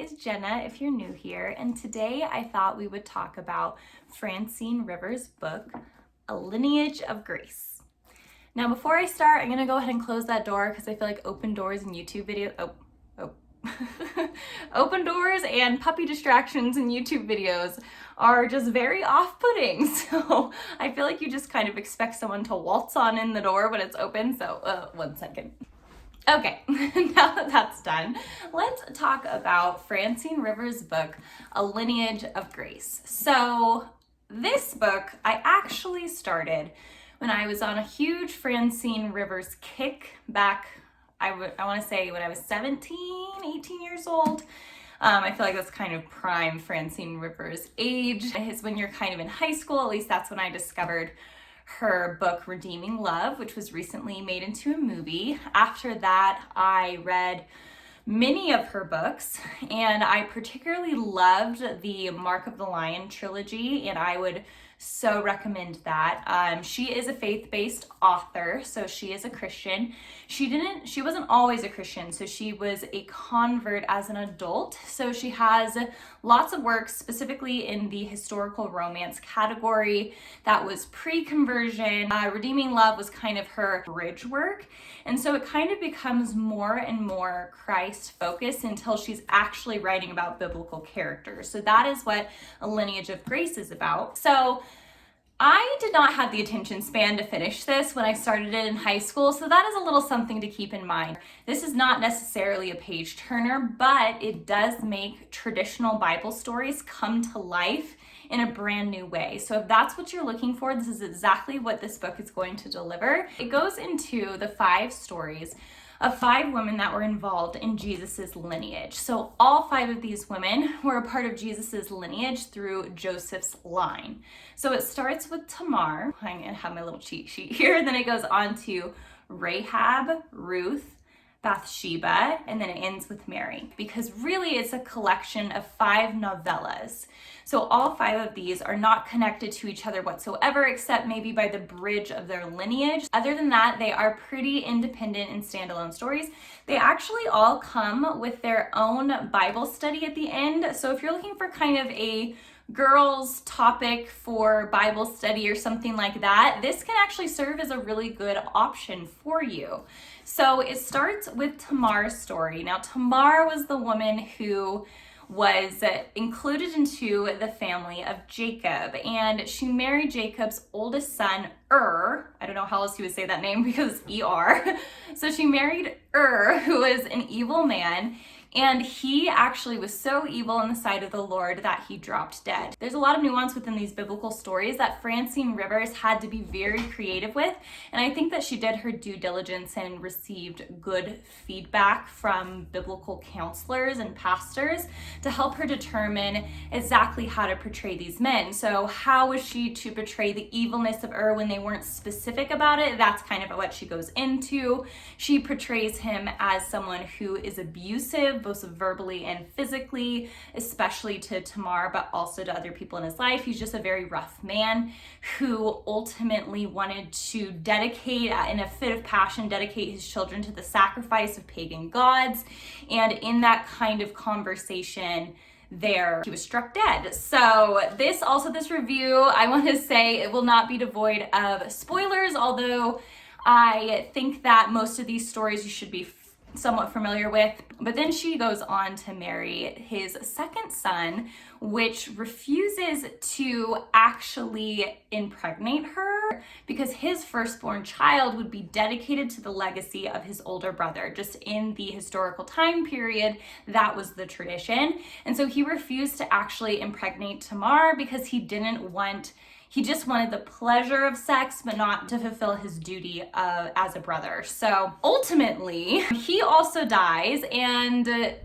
is Jenna if you're new here, and today I thought we would talk about Francine Rivers' book, A Lineage of Grace. Now before I start, I'm gonna go ahead and close that door because I feel like open doors in YouTube videos, open doors and puppy distractions in YouTube videos are just very off-putting. So I feel like you just kind of expect someone to waltz on in the door when it's open. So one second. Okay, now that that's done, let's talk about Francine Rivers' book, A Lineage of Grace. So this book I actually started when I was on a huge Francine Rivers kick back, I want to say when I was 17, 18 years old. I feel like that's kind of prime Francine Rivers age. It's when you're kind of in high school, at least that's when I discovered her book Redeeming Love, which was recently made into a movie. After that, I read many of her books, and I particularly loved the Mark of the Lion trilogy, and I would so recommend that. She is a faith-based author, so she is a Christian. She wasn't always a Christian, so she was a convert as an adult. So she has lots of works specifically in the historical romance category that was pre-conversion. Redeeming Love was kind of her bridge work, and so it kind of becomes more and more Christ-focused until she's actually writing about biblical characters. So that is what A Lineage of Grace is about. So I did not have the attention span to finish this when I started it in high school, so that is a little something to keep in mind. This is not necessarily a page turner, but it does make traditional Bible stories come to life in a brand new way. So if that's what you're looking for, this is exactly what this book is going to deliver. It goes into the 5 stories of 5 women that were involved in Jesus's lineage. So all 5 of these women were a part of Jesus's lineage through Joseph's line. So it starts with Tamar. I'm gonna have my little cheat sheet here. And then it goes on to Rahab, Ruth, Bathsheba, and then it ends with Mary, because really it's a collection of 5 novellas. So all 5 of these are not connected to each other whatsoever, except maybe by the bridge of their lineage. Other than that, they are pretty independent and standalone stories. They actually all come with their own Bible study at the end. So if you're looking for kind of a girls topic for Bible study or something like that, this can actually serve as a really good option for you. So it starts with Tamar's story. Now, Tamar was the woman who was included into the family of Jacob, and she married Jacob's oldest son, I don't know how else you would say that name because E-R. So she married who was an evil man, and he actually was so evil in the sight of the Lord that he dropped dead. There's a lot of nuance within these biblical stories that Francine Rivers had to be very creative with, and I think that she did her due diligence and received good feedback from biblical counselors and pastors to help her determine exactly how to portray these men. So how was she to portray the evilness of when they weren't specific about it? That's kind of what she goes into. She portrays him as someone who is abusive, both verbally and physically, especially to Tamar, but also to other people in his life. He's just a very rough man who ultimately wanted to dedicate, in a fit of passion, dedicate his children to the sacrifice of pagan gods. And in that kind of conversation, he was struck dead. So this review, I want to say it will not be devoid of spoilers, although I think that most of these stories you should be somewhat familiar with. But then she goes on to marry his second son, which refuses to actually impregnate her because his firstborn child would be dedicated to the legacy of his older brother. Just in the historical time period, that was the tradition. And so he refused to actually impregnate Tamar because he just wanted the pleasure of sex, but not to fulfill his duty as a brother. So ultimately, he also dies, and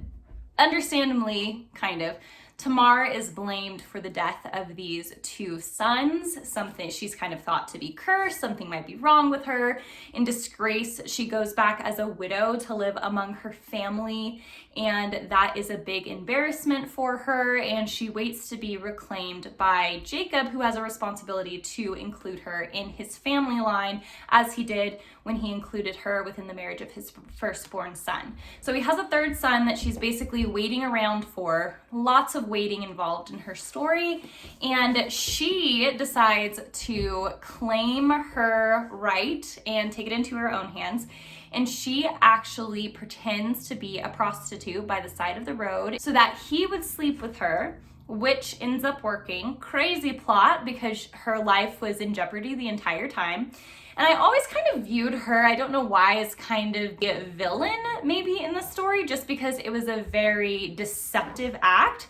understandably, kind of, Tamar is blamed for the death of these two sons. Something she's kind of thought to be cursed, something might be wrong with her. In disgrace, she goes back as a widow to live among her family, and that is a big embarrassment for her, and she waits to be reclaimed by Jacob, who has a responsibility to include her in his family line, as he did when he included her within the marriage of his firstborn son. So he has a third son that she's basically waiting around for, lots of waiting involved in her story, and she decides to claim her right and take it into her own hands. And she actually pretends to be a prostitute by the side of the road so that he would sleep with her, which ends up working. Crazy plot, because her life was in jeopardy the entire time. And I always kind of viewed her, I don't know why, as kind of a villain maybe in the story, just because it was a very deceptive act.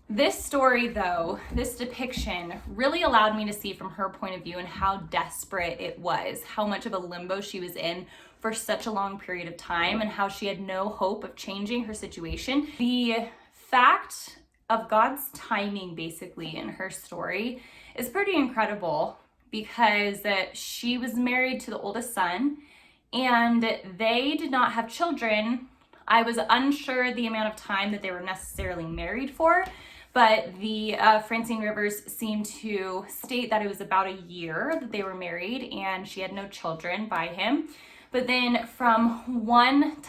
This story though, this depiction really allowed me to see from her point of view and how desperate it was, how much of a limbo she was in for such a long period of time, and how she had no hope of changing her situation. The fact of God's timing basically in her story is pretty incredible, because she was married to the oldest son and they did not have children. I was unsure the amount of time that they were necessarily married for, but the Francine Rivers seemed to state that it was about a year that they were married and she had no children by him. But then from one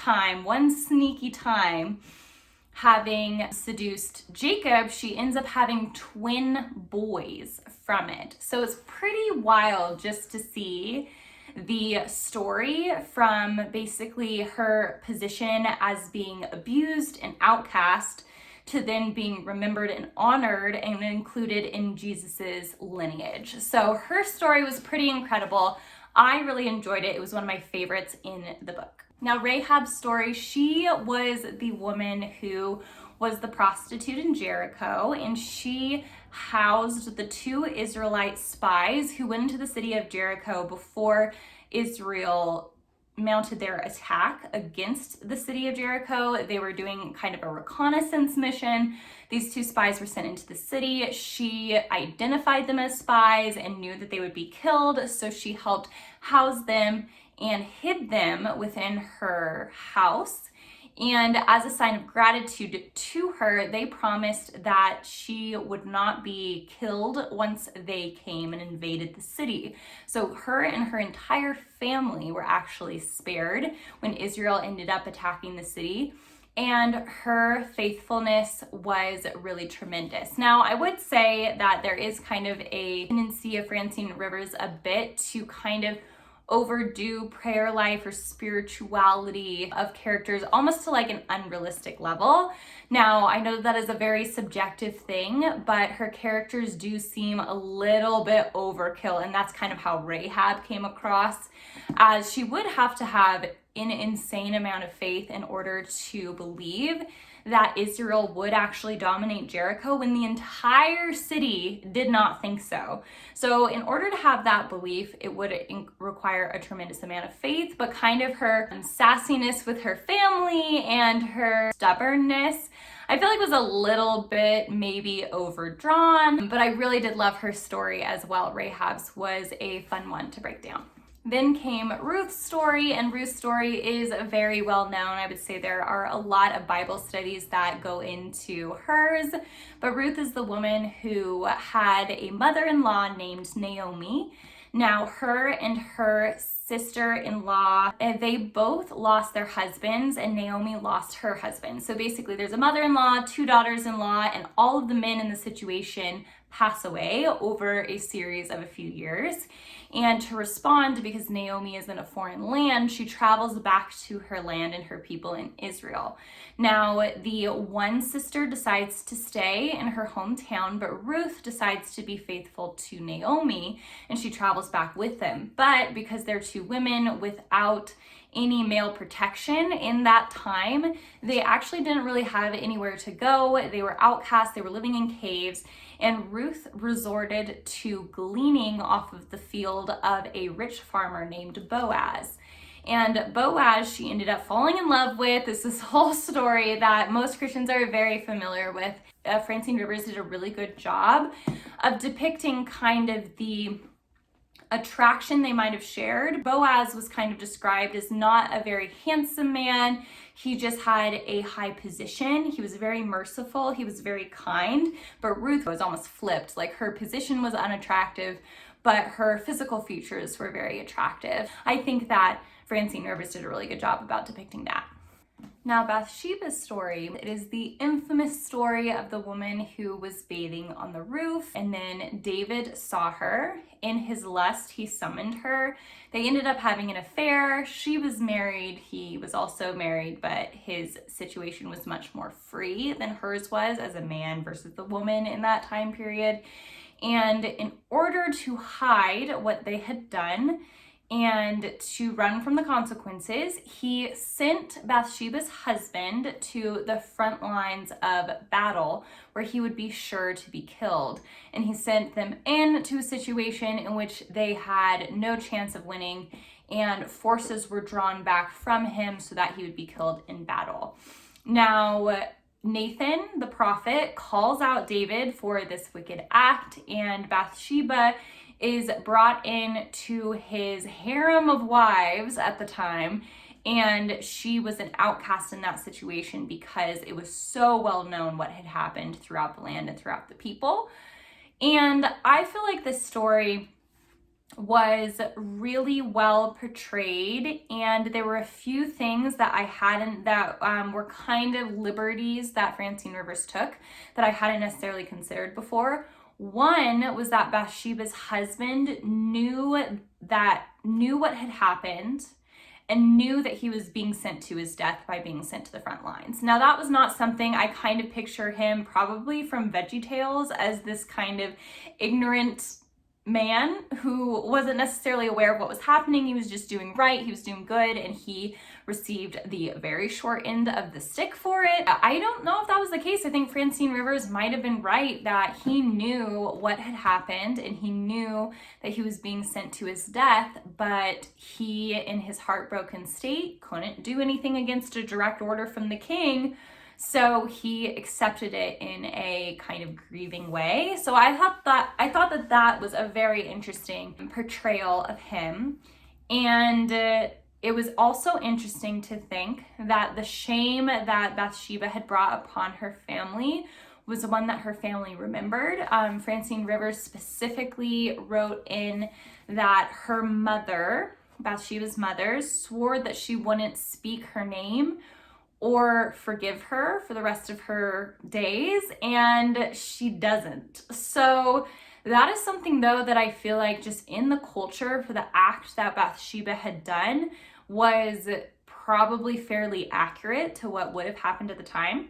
sneaky time, having seduced Jacob, she ends up having twin boys from it. So it's pretty wild just to see the story from basically her position as being abused and outcast to then being remembered and honored and included in Jesus's lineage. So her story was pretty incredible. I really enjoyed it. It was one of my favorites in the book. Now, Rahab's story, she was the woman who was the prostitute in Jericho, and she housed the two Israelite spies who went into the city of Jericho before Israel mounted their attack against the city of Jericho. They were doing kind of a reconnaissance mission. These two spies were sent into the city. She identified them as spies and knew that they would be killed, so she helped house them and hid them within her house. And as a sign of gratitude to her, they promised that she would not be killed once they came and invaded the city. So her and her entire family were actually spared when Israel ended up attacking the city. And her faithfulness was really tremendous. Now, I would say that there is kind of a tendency of Francine Rivers a bit to kind of overdo prayer life or spirituality of characters almost to like an unrealistic level. Now, I know that is a very subjective thing, but her characters do seem a little bit overkill, and that's kind of how Rahab came across, as she would have to have an insane amount of faith in order to believe that Israel would actually dominate Jericho when the entire city did not think so. So in order to have that belief, it would require a tremendous amount of faith, but kind of her sassiness with her family and her stubbornness, I feel like was a little bit maybe overdrawn, but I really did love her story as well. Rahab's was a fun one to break down. Then came Ruth's story, and Ruth's story is very well known. I would say there are a lot of Bible studies that go into hers, but Ruth is the woman who had a mother-in-law named Naomi. Now, her and her sister-in-law, they both lost their husbands, and Naomi lost her husband. So basically, there's a mother-in-law, two daughters-in-law, and all of the men in the situation pass away over a series of a few years. And to respond, because Naomi is in a foreign land, she travels back to her land and her people in Israel. Now, the one sister decides to stay in her hometown, but Ruth decides to be faithful to Naomi, and she travels back with them. But because they're two women without any male protection in that time, they actually didn't really have anywhere to go. They were outcasts, they were living in caves, and Ruth resorted to gleaning off of the field of a rich farmer named Boaz. And Boaz, she ended up falling in love with. This is this whole story that most Christians are very familiar with. Francine Rivers did a really good job of depicting kind of the attraction they might have shared. Boaz was kind of described as not a very handsome man. He just had a high position. He was very merciful. He was very kind. But Ruth was almost flipped. Like, her position was unattractive, but her physical features were very attractive. I think that Francine Rivers did a really good job about depicting that. Now, Bathsheba's story, it is the infamous story of the woman who was bathing on the roof, and then David saw her. In his lust, he summoned her. They ended up having an affair. She was married. He was also married, but his situation was much more free than hers was as a man versus the woman in that time period. And in order to hide what they had done, and to run from the consequences, he sent Bathsheba's husband to the front lines of battle where he would be sure to be killed. And he sent them into a situation in which they had no chance of winning, and forces were drawn back from him so that he would be killed in battle. Now, Nathan, the prophet, calls out David for this wicked act, and Bathsheba is brought in to his harem of wives at the time, and she was an outcast in that situation because it was so well known what had happened throughout the land and throughout the people. And I feel like this story was really well portrayed, and there were a few things that I hadn't, that were kind of liberties that Francine Rivers took that I hadn't necessarily considered before. One was that Bathsheba's husband knew what had happened and knew that he was being sent to his death by being sent to the front lines. Now, that was not something I kind of picture him probably from VeggieTales as this kind of ignorant man who wasn't necessarily aware of what was happening. He was just doing right, he was doing good, and he received the very short end of the stick for it. I don't know if that was the case. I think Francine Rivers might have been right that he knew what had happened and he knew that he was being sent to his death, but he, in his heartbroken state, couldn't do anything against a direct order from the king. So he accepted it in a kind of grieving way. So I thought that was a very interesting portrayal of him. And it was also interesting to think that the shame that Bathsheba had brought upon her family was the one that her family remembered. Francine Rivers specifically wrote in that her mother, Bathsheba's mother, swore that she wouldn't speak her name or forgive her for the rest of her days, and she doesn't. So that is something, though, that I feel like just in the culture for the act that Bathsheba had done was probably fairly accurate to what would have happened at the time.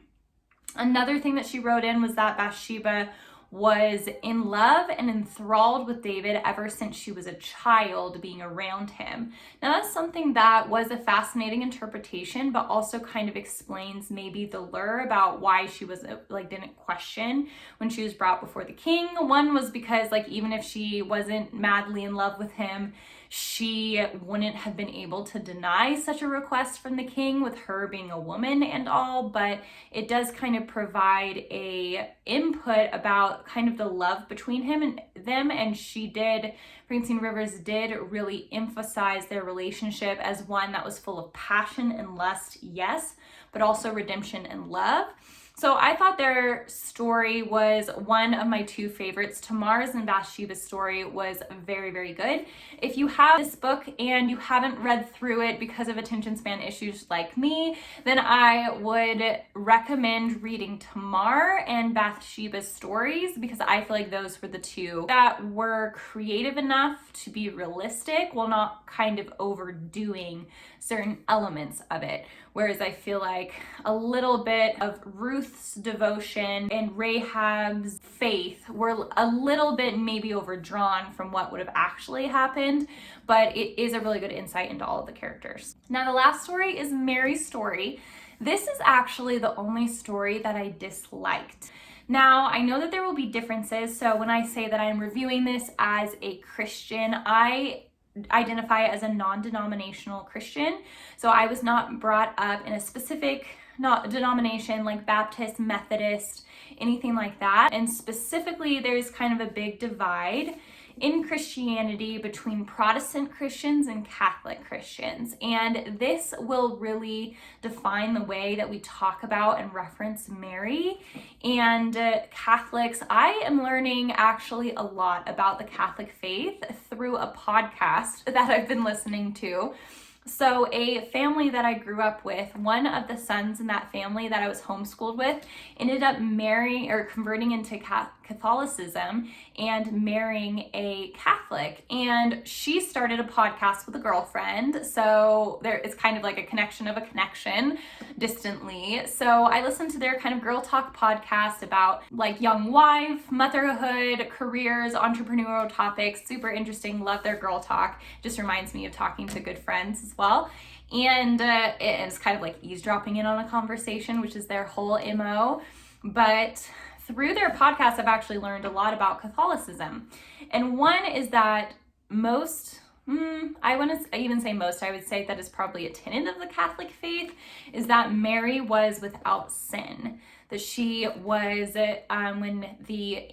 Another thing that she wrote in was that Bathsheba was in love and enthralled with David ever since she was a child, being around him. Now, that's something that was a fascinating interpretation, but also kind of explains maybe the lure about why she was didn't question when she was brought before the king. One was because, like, even if she wasn't madly in love with him, she wouldn't have been able to deny such a request from the king with her being a woman and all, but it does kind of provide a input about kind of the love between him and them. And Francine Rivers did really emphasize their relationship as one that was full of passion and lust, yes, but also redemption and love. So I thought their story was one of my two favorites. Tamar's and Bathsheba's story was very, very good. If you have this book and you haven't read through it because of attention span issues like me, then I would recommend reading Tamar and Bathsheba's stories, because I feel like those were the two that were creative enough to be realistic while not kind of overdoing certain elements of it. Whereas I feel like a little bit of Ruth's devotion and Rahab's faith were a little bit maybe overdrawn from what would have actually happened, but it is a really good insight into all of the characters. Now, the last story is Mary's story. This is actually the only story that I disliked. Now, I know that there will be differences, so when I say that I'm reviewing this as a Christian, I identify as a non-denominational Christian. So I was not brought up in a specific denomination like Baptist, Methodist, anything like that. And specifically, there's kind of a big divide in Christianity between Protestant Christians and Catholic Christians. And this will really define the way that we talk about and reference Mary. And Catholics, I am learning actually a lot about the Catholic faith through a podcast that I've been listening to. So a family that I grew up with, one of the sons in that family that I was homeschooled with ended up marrying or converting into Catholicism and marrying a Catholic. And she started a podcast with a girlfriend. So it's kind of like a connection of a connection distantly. So I listened to their kind of girl talk podcast about like young wife, motherhood, careers, entrepreneurial topics. Super interesting. Love their girl talk. Just reminds me of talking to good friends as well. And it's kind of like eavesdropping in on a conversation, which is their whole MO. But through their podcast, I've actually learned a lot about Catholicism. And one is that I would say that is probably a tenet of the Catholic faith, is that Mary was without sin. That she was, when the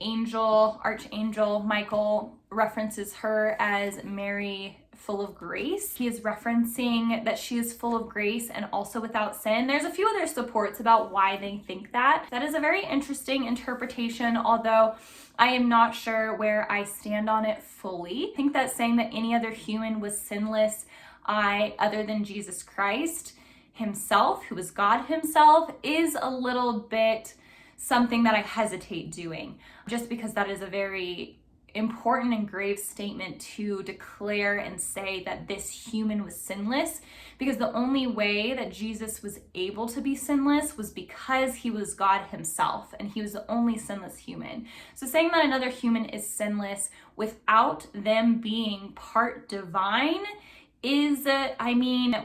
archangel Michael references her as Mary full of grace, he is referencing that she is full of grace and also without sin. There's a few other supports about why they think that. That is a very interesting interpretation, although I am not sure where I stand on it fully. I think that saying that any other human was sinless, other than Jesus Christ himself, who is God himself, is a little bit something that I hesitate doing, just because that is a very important and grave statement to declare and say that this human was sinless, because the only way that Jesus was able to be sinless was because he was God himself and he was the only sinless human. So saying that another human is sinless without them being part divine is,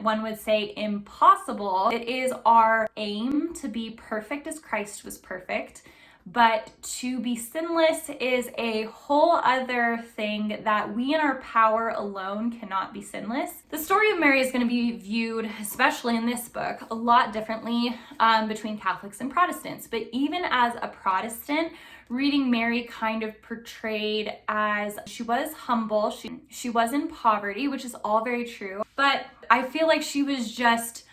one would say impossible. It is our aim to be perfect as Christ was perfect. But to be sinless is a whole other thing that we in our power alone cannot be sinless. The story of Mary is going to be viewed, especially in this book, a lot differently between Catholics and Protestants. But even as a Protestant, reading Mary kind of portrayed as she was humble, she was in poverty, which is all very true. But I feel like she was just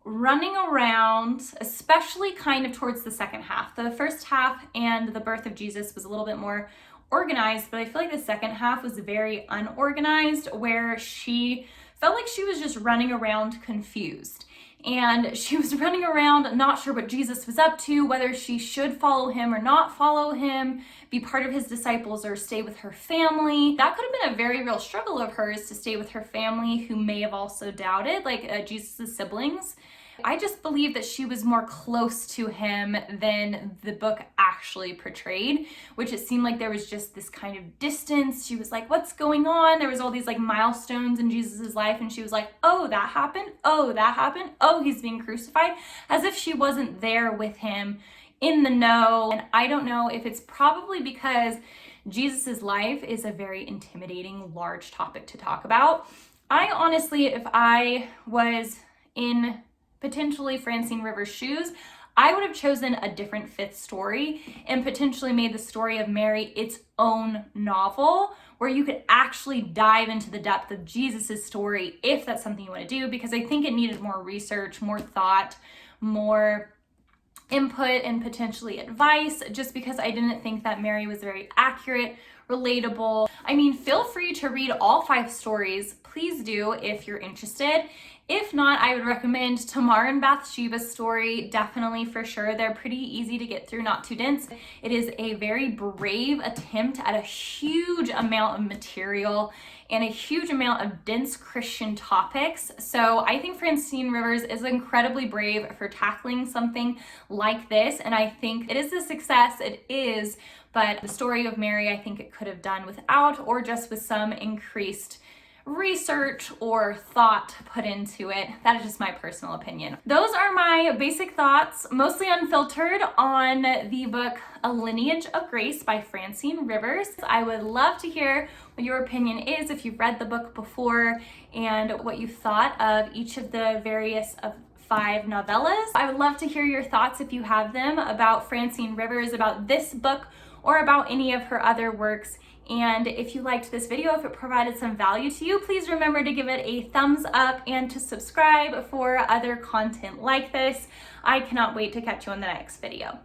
running around, especially kind of towards the second half. The first half and the birth of Jesus was a little bit more organized, but I feel like the second half was very unorganized, where she felt like she was just running around confused. And she was running around not sure what Jesus was up to, whether she should follow him or not follow him, be part of his disciples or stay with her family. That could have been a very real struggle of hers, to stay with her family, who may have also doubted, like Jesus' siblings. I just believe that she was more close to him than the book actually portrayed, which it seemed like there was just this kind of distance. She was like, what's going on? There was all these like milestones in Jesus's life, and she was like, oh, that happened. Oh, that happened. Oh, he's being crucified, as if she wasn't there with him in the know. And I don't know if it's probably because Jesus's life is a very intimidating, large topic to talk about. I honestly, if I was in potentially Francine Rivers' shoes, I would have chosen a different fifth story and potentially made the story of Mary its own novel, where you could actually dive into the depth of Jesus's story, if that's something you want to do, because I think it needed more research, more thought, more input, and potentially advice, just because I didn't think that Mary was very accurate, relatable. I mean, feel free to read all 5 stories. Please do if you're interested. If not, I would recommend Tamar and Bathsheba's story, definitely, for sure. They're pretty easy to get through, not too dense. It is a very brave attempt at a huge amount of material and a huge amount of dense Christian topics. So I think Francine Rivers is incredibly brave for tackling something like this, and I think it is a success. It is, but the story of Mary, I think it could have done without, or just with some increased research or thought put into it. That is just my personal opinion. Those are my basic thoughts, mostly unfiltered, on the book A Lineage of Grace by Francine Rivers. I would love to hear what your opinion is if you've read the book before and what you thought of each of the various 5 novellas. I would love to hear your thoughts, if you have them, about Francine Rivers, about this book, or about any of her other works. And if you liked this video, if it provided some value to you, please remember to give it a thumbs up and to subscribe for other content like this. I cannot wait to catch you in the next video.